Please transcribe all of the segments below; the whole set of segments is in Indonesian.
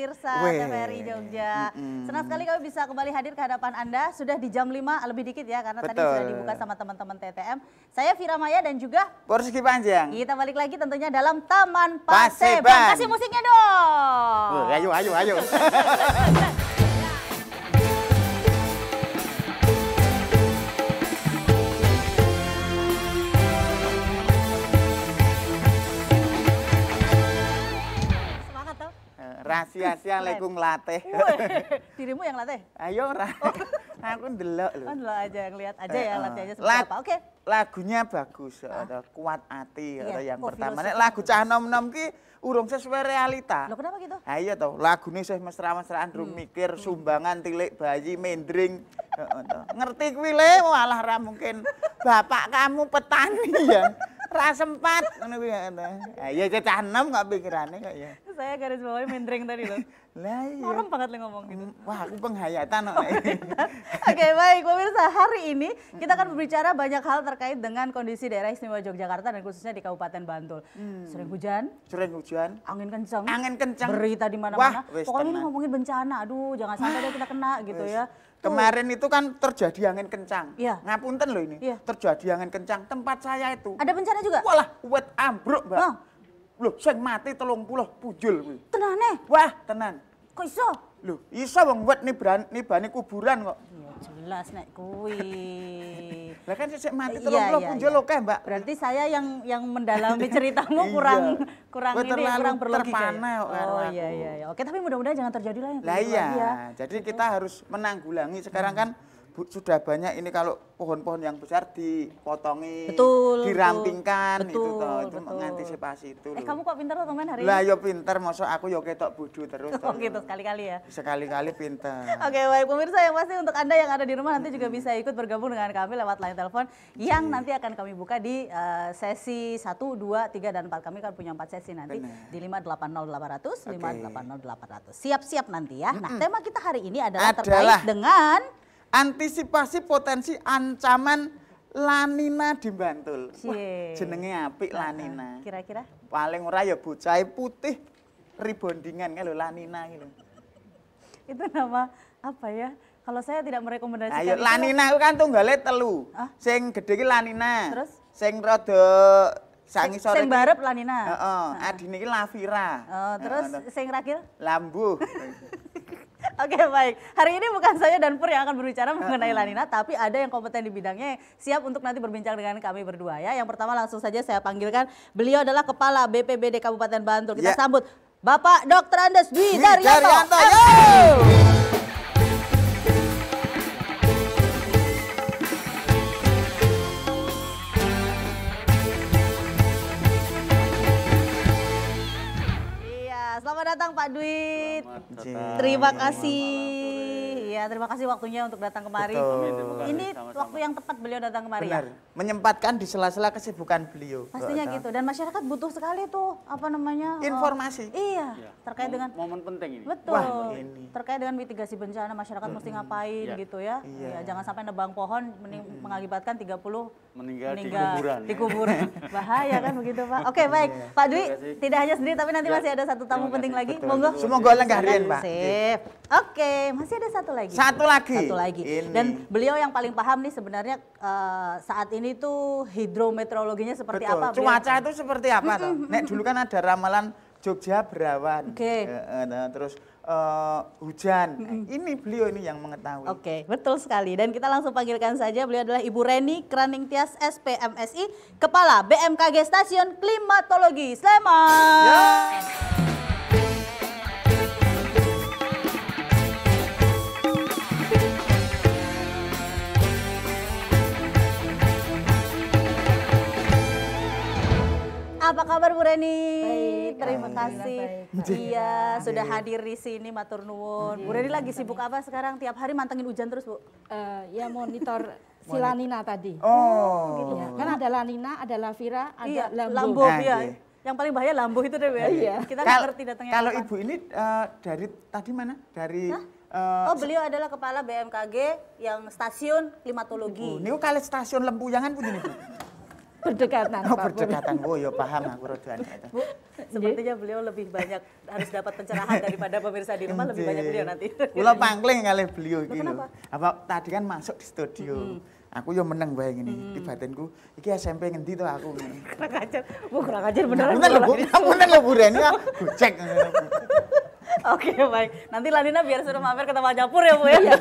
pemirsa TVRI Jogja. Senang sekali kami bisa kembali hadir ke hadapan Anda. Sudah di jam 5 lebih dikit ya, karena tadi sudah dibuka sama teman-teman TTM. Saya Vira Maya dan juga Porski Panjang. Kita balik lagi tentunya dalam Taman Paseban. Kasih musiknya dong. Ayo. Rahasia lagi ngelatih. Dirimu yang latih? Ayo aku ndelok lho. Ndelok aja, ngeliat aja ya latihannya seperti apa. Oke. Lagunya bagus, ada Kuat Hati yang pertama. Nek lagu cah nom-nom ki urung sesuai realita. Loh kenapa gitu? Ayo toh, lagune sih mesra-mesraan durung mikir sumbangan tilik bayi mendring. Ngerti kuwi le, walah ra mungkin bapak kamu petani ya. Ra sempat ngono kuwi ya. Ya cah nom kok pikirane kok ya. Saya garis bawahi mendring tadi loh. Lah iya. Norem banget lo ngomong gitu. Wah, aku penghayatan kok. Oke, baik pemirsa, hari ini kita akan berbicara banyak hal terkait dengan kondisi daerah istimewa Yogyakarta dan khususnya di Kabupaten Bantul. Sering hujan, angin kencang, berita di mana-mana. Pokoknya ini ngomongin bencana, aduh jangan sampai deh kita kena gitu ya. Kemarin itu kan terjadi angin kencang. Iya. Ngapunten loh ini. Iya. Terjadi angin kencang tempat saya itu. Ada bencana juga? Walah, wet ambruk, Mbak. Loh, sing mati 30 pujul kuwi. Tenane? Wah, tenan. Kok iso? Loh, iso wong wet nibani kuburan kok. Ya jelas nek kuwi. Lah kan sik mati 30 pujul oke, Mbak. Berarti saya yang mendalami ceritamu kurang berlogika. Oh iya. Oke, tapi mudah-mudahan jangan terjadi lah yang lah iya. Jadi kita harus menanggulangi sekarang kan sudah banyak ini kalau pohon-pohon yang besar dipotongi, dirampingkan itu mengantisipasi itu. Kamu kok pinter loh teman hari ini? Lah yo pinter, mosok aku yo ketok bodoh terus. Oh gitu sekali-kali ya. Sekali-kali pinter. Oke, baik pemirsa, yang pasti untuk Anda yang ada di rumah nanti juga bisa ikut bergabung dengan kami lewat line telepon yang nanti akan kami buka di sesi 1, 2, 3 dan 4. Kami kan punya 4 sesi nanti di 580 800, 580 800. Siap-siap nanti ya. Nah, tema kita hari ini adalah terkait dengan antisipasi potensi ancaman La Nina di Bantul. Wah, jenenge apik La Nina. Kira-kira? Paling ora ya bocah putih rebondingan kan lho La Nina gitu. Itu nama apa ya? Kalau saya tidak merekomendasikan. Ayo La Nina itu kan tunggale telu. Sing gedhe ki La Nina. Terus? Sing rada sangi sore. Sing barep La Nina. Heeh, adine ki Lavira. Oh, terus sing ragil? Lambuh. Oke, baik. Hari ini bukan saya dan Pur yang akan berbicara mengenai La Nina, tapi ada yang kompeten di bidangnya yang siap untuk nanti berbincang dengan kami berdua ya. Yang pertama langsung saja saya panggilkan, beliau adalah Kepala BPBD Kabupaten Bantul. Kita sambut Bapak Dr. Andes Dwi Daryanto. Selamat datang Pak Dwi. Terima kasih. Ya, terima kasih waktunya untuk datang kemari. Ini waktu yang tepat beliau datang kemari. Benar. Menyempatkan di sela-sela kesibukan beliau. Pastinya gitu. Dan masyarakat butuh sekali tuh apa namanya? Informasi. Iya, terkait dengan momen penting ini. Betul. Wah, ini. Terkait dengan mitigasi bencana masyarakat mesti ngapain gitu ya. Ya, jangan sampai nebang pohon mengakibatkan 30 meninggal di kuburan. Bahaya kan begitu, Pak. Oke, baik. Pak Dwi tidak hanya sendiri tapi nanti masih ada satu tamu penting lagi. Monggo. Semoga lenggah riyen, Pak. Sip. Oke, masih ada satu lagi. Satu lagi. Ini. Dan beliau yang paling paham nih sebenarnya saat ini tuh hidrometeorologinya seperti apa. Cuaca itu seperti apa toh? Nek dulu kan ada ramalan Jogja berawan. Terus hujan. Ini beliau ini yang mengetahui. Oke, betul sekali. Dan kita langsung panggilkan saja, beliau adalah Ibu Reni Kraningtyas SPMSI, Kepala BMKG Stasiun Klimatologi. Selamat. Apa kabar Bu Reni? Baik, terima kasih. Iya, sudah hadir di sini, matur nuwun. Bu Reni lagi sibuk apa sekarang? Tiap hari mantengin hujan terus, Bu? Ya monitor si La Nina tadi. Oh, gitu ya. Kan ada La Nina, ada Lavira, ada Lambo. Iya. Yang paling bahaya Lambo itu deh, Bu. Iya. Kita nggak ngerti datangnya. Kalau Ibu ini dari tadi mana? Dari beliau adalah Kepala BMKG yang Stasiun Klimatologi. Ini kali stasiun Lempuyangan punya nih, Bu. berdekatan. Oh, Pak Pur. berdekatan. Oh, ya paham aku rodoan itu. Bu, sepertinya beliau lebih banyak harus dapat pencerahan daripada pemirsa di rumah, lebih banyak beliau nanti. Kula pangling kali beliau iki lho. kenapa? Apa tadi kan masuk di studio. Aku yo meneng bae ngene. Di batinku iki SMP ngendi to aku ngene. Kurang ajar, Bu, kurang ajar beneran. Bener lho, Bu. Bener lho, Bu Reni. Gocek. Oke, baik. Nanti Lanina biar suruh mampir ke tempat dapur ya, Bu ya.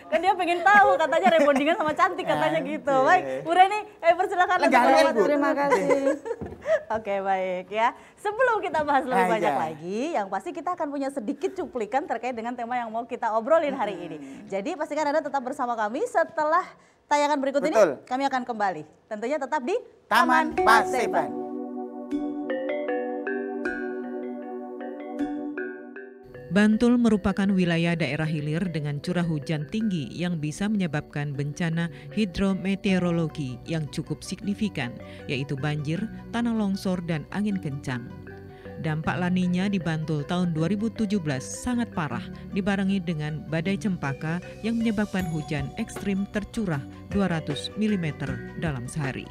Kan dia pengen tahu, katanya rebondingan sama cantik katanya gitu. Baik, Bu Reni, persilakan. Enggak, untuk Bu. lewat. Terima kasih. Oke, baik ya. Sebelum kita bahas lebih Ah, banyak iya. lagi, yang pasti kita akan punya sedikit cuplikan terkait dengan tema yang mau kita obrolin hari ini. Jadi pastikan Anda tetap bersama kami setelah tayangan berikut Betul. ini. Kami akan kembali. Tentunya tetap di Taman Paseban. Bantul merupakan wilayah daerah hilir dengan curah hujan tinggi yang bisa menyebabkan bencana hidrometeorologi yang cukup signifikan, yaitu banjir, tanah longsor, dan angin kencang. Dampak La Niña di Bantul tahun 2017 sangat parah, dibarengi dengan badai cempaka yang menyebabkan hujan ekstrim tercurah 200 mm dalam sehari.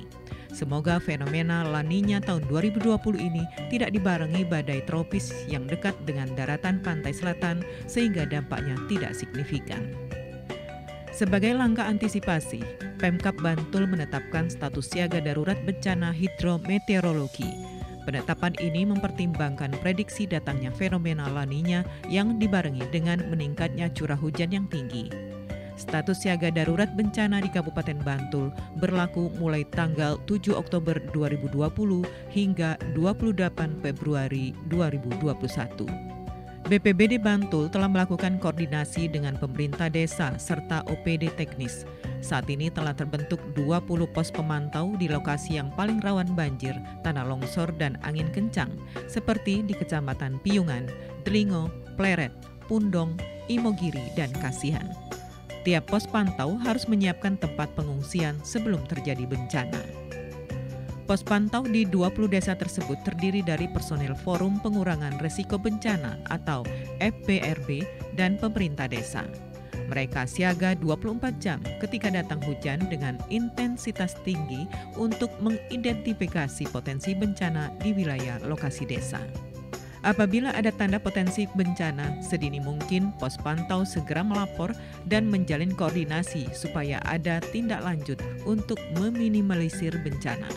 Semoga fenomena La Niña tahun 2020 ini tidak dibarengi badai tropis yang dekat dengan daratan pantai selatan sehingga dampaknya tidak signifikan. Sebagai langkah antisipasi, Pemkab Bantul menetapkan status siaga darurat bencana hidrometeorologi. Penetapan ini mempertimbangkan prediksi datangnya fenomena La Niña yang dibarengi dengan meningkatnya curah hujan yang tinggi. Status siaga darurat bencana di Kabupaten Bantul berlaku mulai tanggal 7 Oktober 2020 hingga 28 Februari 2021. BPBD Bantul telah melakukan koordinasi dengan pemerintah desa serta OPD teknis. Saat ini telah terbentuk 20 pos pemantau di lokasi yang paling rawan banjir, tanah longsor, dan angin kencang, seperti di Kecamatan Piungan, Delingo, Pleret, Pundong, Imogiri, dan Kasihan. Tiap pos pantau harus menyiapkan tempat pengungsian sebelum terjadi bencana. Pos pantau di 20 desa tersebut terdiri dari personil Forum Pengurangan Resiko Bencana atau FPRB dan pemerintah desa. Mereka siaga 24 jam ketika datang hujan dengan intensitas tinggi untuk mengidentifikasi potensi bencana di wilayah lokasi desa. Apabila ada tanda potensi bencana, sedini mungkin pos pantau segera melapor dan menjalin koordinasi supaya ada tindak lanjut untuk meminimalisir bencana.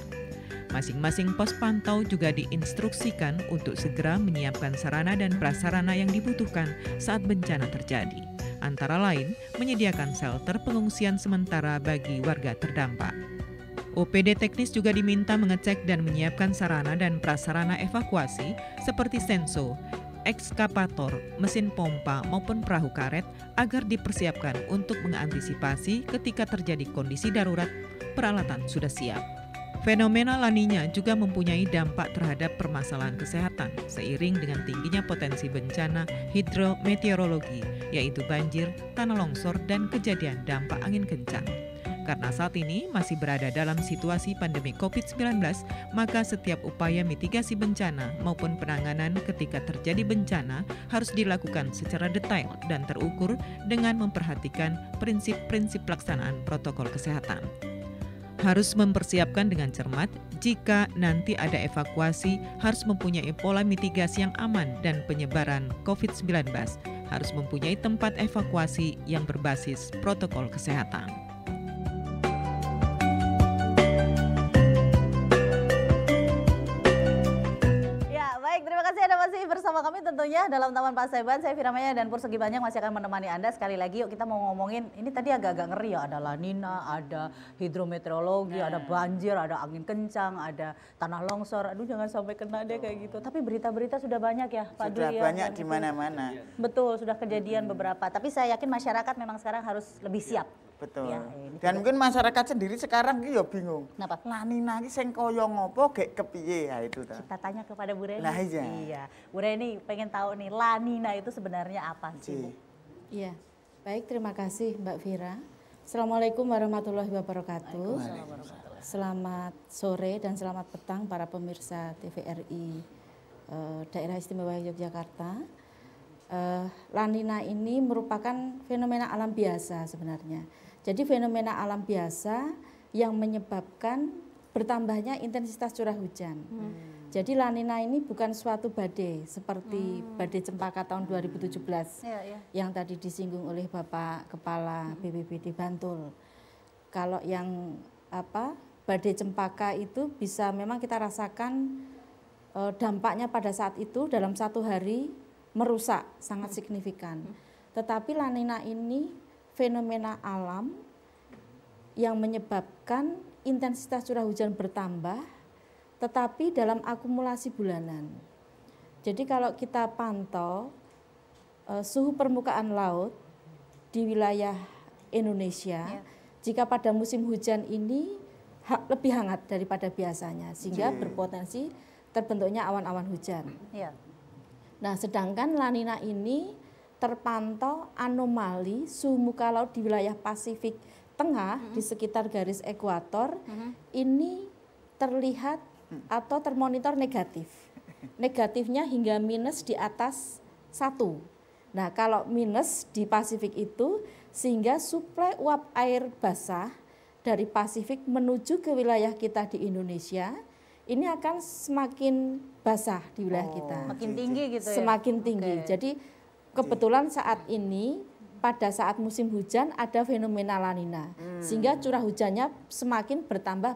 Masing-masing pos pantau juga diinstruksikan untuk segera menyiapkan sarana dan prasarana yang dibutuhkan saat bencana terjadi. Antara lain, menyediakan shelter pengungsian sementara bagi warga terdampak. OPD teknis juga diminta mengecek dan menyiapkan sarana dan prasarana evakuasi seperti senso, ekskavator, mesin pompa maupun perahu karet agar dipersiapkan untuk mengantisipasi ketika terjadi kondisi darurat, peralatan sudah siap. Fenomena La Niña juga mempunyai dampak terhadap permasalahan kesehatan seiring dengan tingginya potensi bencana hidrometeorologi, yaitu banjir, tanah longsor, dan kejadian dampak angin kencang. Karena saat ini masih berada dalam situasi pandemi COVID-19, maka setiap upaya mitigasi bencana maupun penanganan ketika terjadi bencana harus dilakukan secara detail dan terukur dengan memperhatikan prinsip-prinsip pelaksanaan protokol kesehatan. Harus mempersiapkan dengan cermat jika nanti ada evakuasi, harus mempunyai pola mitigasi yang aman dan penyebaran COVID-19, harus mempunyai tempat evakuasi yang berbasis protokol kesehatan. Masih bersama kami tentunya dalam Taman Paseban. Saya Firamaya dan Persegi Banyak masih akan menemani Anda. Sekali lagi yuk kita mau ngomongin, ini tadi agak-agak ngeri ya, ada La Niña, ada hidrometeorologi, ada banjir, ada angin kencang, ada tanah longsor. Aduh jangan sampai kena deh kayak gitu. Tapi berita-berita sudah banyak ya Pak Dwi. Sudah ya, banyak di mana-mana. Betul, sudah kejadian beberapa. Tapi saya yakin masyarakat memang sekarang harus lebih siap. Betul. Ya, dan mungkin masyarakat sendiri sekarang ki ya bingung. Kenapa? La Niña ki sing kaya ngopo gek kepiye ya itu ta. Kita tanya kepada Bu Reni. Nah, iya. Iya. Bu Reni pengen tahu nih La Niña itu sebenarnya apa sih, Bu? Iya. Baik, terima kasih Mbak Vira. Assalamualaikum warahmatullahi wabarakatuh. Selamat sore dan selamat petang para pemirsa TVRI Daerah Istimewa Yogyakarta. La Niña ini merupakan fenomena alam biasa sebenarnya. Jadi fenomena alam biasa yang menyebabkan bertambahnya intensitas curah hujan. Jadi La Nina ini bukan suatu badai seperti badai Cempaka tahun 2017 yang tadi disinggung oleh Bapak Kepala BPBD Bantul. Kalau yang badai Cempaka itu bisa memang kita rasakan dampaknya pada saat itu dalam 1 hari merusak sangat signifikan. Tetapi La Nina ini fenomena alam yang menyebabkan intensitas curah hujan bertambah, tetapi dalam akumulasi bulanan. Jadi kalau kita pantau suhu permukaan laut di wilayah Indonesia, jika pada musim hujan ini lebih hangat daripada biasanya, sehingga berpotensi terbentuknya awan-awan hujan. Nah, sedangkan La Nina ini terpantau anomali suhu muka laut di wilayah Pasifik Tengah di sekitar garis ekuator ini terlihat atau termonitor negatif. Negatifnya hingga minus di atas 1. Nah, kalau minus di Pasifik itu sehingga suplai uap air basah dari Pasifik menuju ke wilayah kita di Indonesia ini akan semakin basah di wilayah kita. Makin tinggi gitu ya? Semakin tinggi. Jadi kebetulan saat ini pada saat musim hujan ada fenomena La Nina. Sehingga curah hujannya semakin bertambah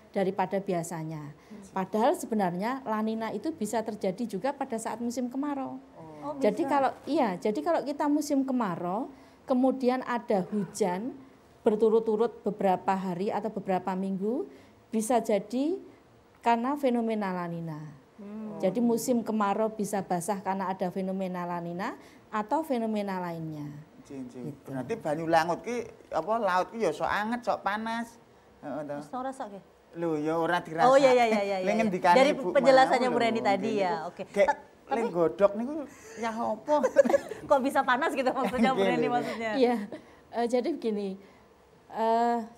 daripada biasanya. Padahal sebenarnya La Nina itu bisa terjadi juga pada saat musim kemarau. Jadi kalau kita musim kemarau kemudian ada hujan berturut-turut beberapa hari atau beberapa minggu bisa jadi karena fenomena La Nina. Jadi musim kemarau bisa basah karena ada fenomena La Nina atau fenomena lainnya. Gitu. Berarti banyu laut ki laut ki ya sok anget, sok panas. Terus ora sak ya? Lho ya ora dirasa. Oh iya. Dari Ibu penjelasannya mau Bu Reni lho, tadi nggih. ya. Oke. Lek godhog niku ya apa? Kok bisa panas gitu maksudnya Bu Reni maksudnya? Iya. Jadi begini.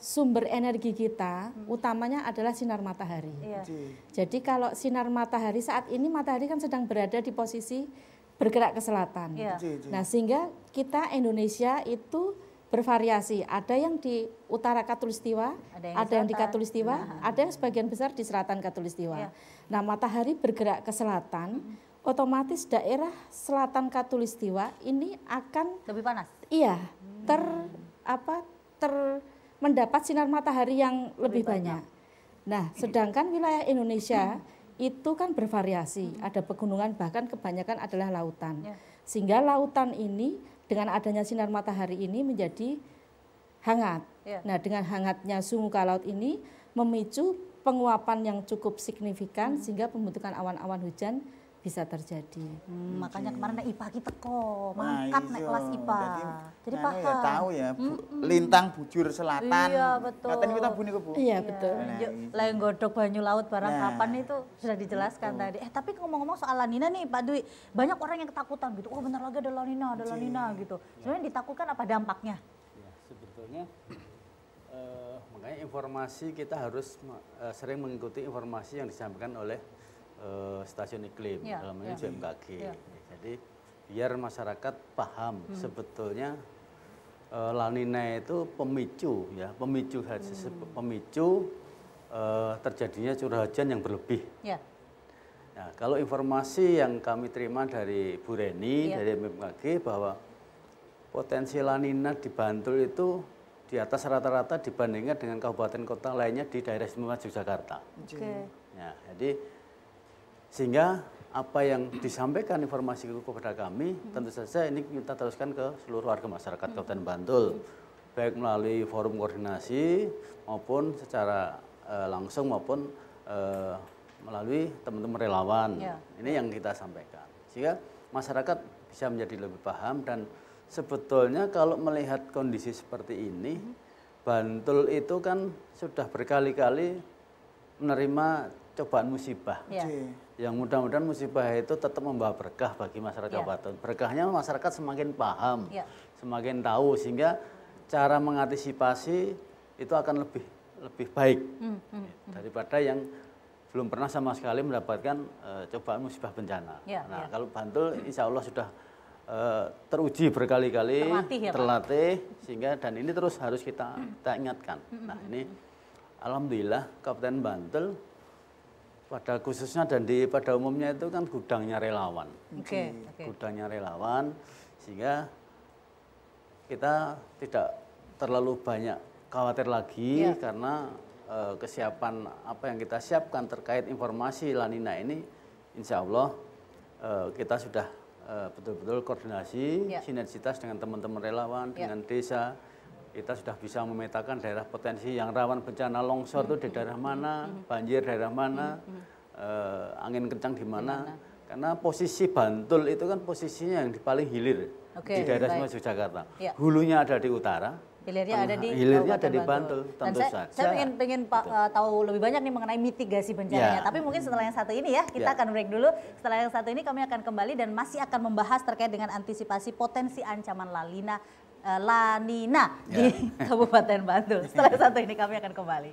Sumber energi kita utamanya adalah sinar matahari. Jadi kalau sinar matahari saat ini matahari kan sedang berada di posisi bergerak ke selatan. Nah, sehingga kita Indonesia itu bervariasi. Ada yang di utara Katulistiwa, ada yang di Katulistiwa, ada yang sebagian besar di selatan Katulistiwa. Nah, matahari bergerak ke selatan, otomatis daerah selatan Katulistiwa ini akan lebih panas. Iya, mendapat sinar matahari yang lebih banyak. Nah, sedangkan wilayah Indonesia itu kan bervariasi, ada pegunungan bahkan kebanyakan adalah lautan. Sehingga lautan ini dengan adanya sinar matahari ini menjadi hangat. Nah, dengan hangatnya suhu muka laut ini memicu penguapan yang cukup signifikan sehingga pembentukan awan-awan hujan bisa terjadi. Makanya kemarin IPA kita kok mangkat naik kelas IPA. Jadi paham. Ya tahu ya, lintang bujur selatan. Iya, betul. Ngaten niku ta Bu niku, Bu? Iya, betul. Lain godok banyu laut barang kapan itu sudah dijelaskan tadi. Tapi ngomong-ngomong soal La Nina nih Pak Dwi, banyak orang yang ketakutan gitu. Oh, bentar lagi ada La Nina gitu. Sebenarnya ditakutkan apa dampaknya? Ya, sebetulnya makanya informasi kita harus sering mengikuti informasi yang disampaikan oleh stasiun iklim dalam ini BMKG. Jadi biar masyarakat paham sebetulnya La Nina itu pemicu terjadinya curah hujan yang berlebih. Nah, kalau informasi yang kami terima dari Bu Reni dari BMKG bahwa potensi La Nina di Bantul itu di atas rata-rata dibandingkan dengan kabupaten kota lainnya di daerah istimewa Yogyakarta. Ya, jadi sehingga apa yang disampaikan informasi kepada kami tentu saja ini kita teruskan ke seluruh warga masyarakat Kabupaten Bantul, baik melalui forum koordinasi maupun secara langsung maupun melalui teman-teman relawan. Ini yang kita sampaikan sehingga masyarakat bisa menjadi lebih paham. Dan sebetulnya kalau melihat kondisi seperti ini, Bantul itu kan sudah berkali-kali menerima cobaan musibah. Yang mudah-mudahan musibah itu tetap membawa berkah bagi masyarakat kabupaten. Berkahnya masyarakat semakin paham, semakin tahu, sehingga cara mengantisipasi itu akan lebih baik daripada yang belum pernah sama sekali mendapatkan cobaan musibah bencana. Nah, kalau Bantul insya Allah sudah teruji berkali-kali, terlatih, sehingga dan ini terus harus kita ingatkan. Nah, ini alhamdulillah Kabupaten Bantul pada khususnya dan pada umumnya itu kan gudangnya relawan. Gudangnya relawan, sehingga kita tidak terlalu banyak khawatir lagi karena kesiapan apa yang kita siapkan terkait informasi La Nina ini, insya Allah kita sudah betul-betul koordinasi, sinergitas dengan teman-teman relawan, dengan desa. Kita sudah bisa memetakan daerah potensi yang rawan bencana longsor itu di daerah mana, banjir daerah mana, angin kencang di mana. Karena posisi Bantul itu kan posisinya yang di paling hilir di daerah semua Yogyakarta. Hulunya ada di utara, hilirnya ada di Bantul. Tentu saja. Saya pengen tahu lebih banyak nih mengenai mitigasi bencananya. Tapi mungkin setelah yang satu ini ya, kita akan break dulu. Setelah yang satu ini kami akan kembali dan masih akan membahas terkait dengan antisipasi potensi ancaman La Nina di Kabupaten Bantul. Setelah yang satu ini kami akan kembali.